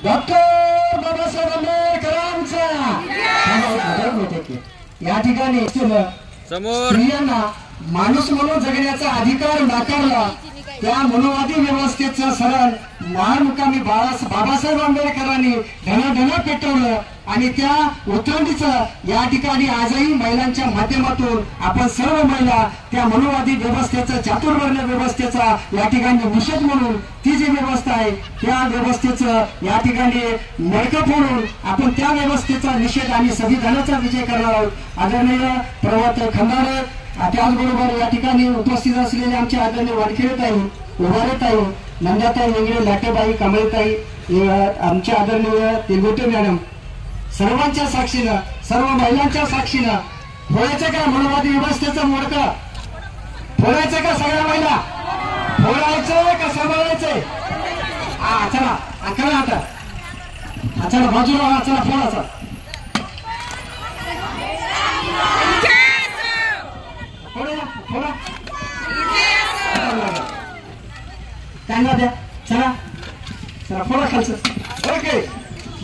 Doctor Babasaheb आंबेडकरांचा या ठिकाणी स्त्रियांना माणूस म्हणून जगण्याचा अधिकार नाकारला। त्या मनोवादी व्यवस्थेचं सरळ महामुकामी बाबासाहेब आंबेडकरांनी धनाधना पेटवलं आणि त्या उतरंडीचं या ठिकाणी आजही महिलांच्या माध्यमातून आपण सर्व महिला त्या मनोवादी व्यवस्थेचं चातुर्वर्ण व्यवस्थेचा या ठिकाणी निषेध म्हणून ती जी व्यवस्था आहे त्या व्यवस्थेचं या ठिकाणी मडकं फोडून आपण त्या व्यवस्थेचा निषेध आणि संविधानाचा विजय करणार आहोत। आदरणीय प्रभात खंदारे त्याचबरोबर या ठिकाणी उपस्थित असलेले आमचे आदरणीय वानखेडेताई, उभारेताई, नंदाताई वेगळे, लाटेबाई, कमळताई, आमचे आदरणीय तिरगोटे मॅडम, सर्वांच्या साक्षीनं सर्व महिलांच्या साक्षीनं फोडायचं का मनोवादी व्यवस्थेचं मोडकं? फोडायचं का सगळ्या महिला? फोडायचं का सांभाळायचंय? चला करा आता, चला बाजूला, चला फोडाचा त्यांना द्या, चला चला फोडा खालचं। ओके,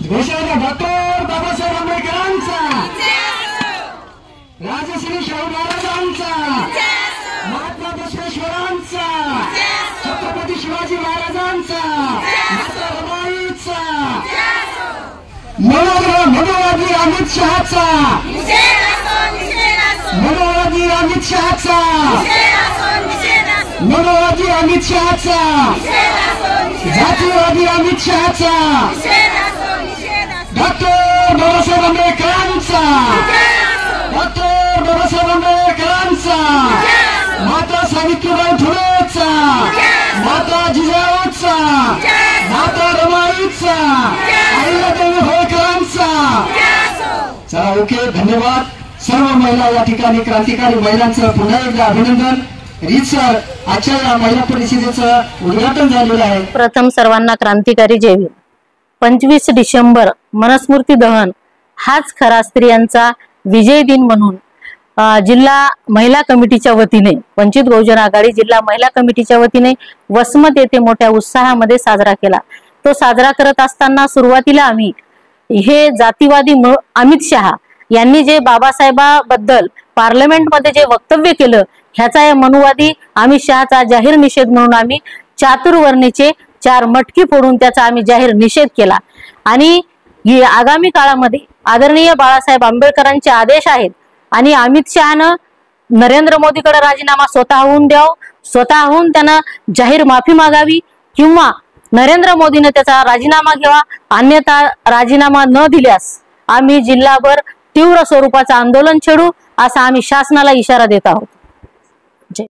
घोषणा डॉक्टर बाबासाहेब आंबेडकरांचा, राजश्री शाहू महाराजांचा, महात्मा बसवेश्वरांचा, छत्रपती शिवाजी महाराजांचा, माता रमाईचा, मनोवादी अमित शहाचा, मनोवादी अमित शहाचा, मनोवादी अमित शहाचा, जातीवादी अमित शहाचा, डॉक्टर बाबासाहेब आंबेडकरांचा, डॉक्टर बाबासाहेब आंबेडकरांचा, माता सावित्रीबाई फुलेचा, माता जिजाऊचा, माता रमाईचा, अहिल्यादेवी होळकरांचा। चला ओके, धन्यवाद। सर्व महिला या ठिकाणी क्रांतिकारी महिलांचं पुन्हा एकदा अभिनंदन। रीतसर आजच्या या महिला परिषदेचं उद्घाटन झालेलं आहे। प्रथम सर्वांना क्रांतिकारी जय भीम। 25 डिसेंबर मनस्मृती दहन हाच खरा स्त्रियांचा विजय दिन म्हणून जिल्हा महिला कमिटीच्या वतीने, वंचित बहुजन आघाडी जिल्हा महिला कमिटीच्या वतीने वसमत येथे मोठ्या उत्साहामध्ये साजरा केला। तो साजरा करत असताना सुरुवातीला आम्ही हे जातीवादी अमित शहा यांनी जे बाबासाहेबाबद्दल पार्लमेंटमध्ये जे वक्तव्य केलं ह्याचा या मनोवादी अमित शहाचा जाहीर निषेध म्हणून आम्ही चातुर्वर्णीचे 4 मटकी फोडून त्याचा आम्ही जाहीर निषेध केला। आणि आगामी काळामध्ये आदरणीय बाळासाहेब आंबेडकरांचे आदेश आहेत आणि अमित शहानं नरेंद्र मोदीकडे राजीनामा स्वतःहून द्यावा, स्वतःहून त्यानं जाहीर माफी मागावी किंवा नरेंद्र मोदीने त्याचा राजीनामा घ्यावा, अन्यथा राजीनामा न दिल्यास आम्ही जिल्हाभर तीव्र स्वरूपाचं आंदोलन छेडू असा आम्ही शासनाला इशारा देत आहोत।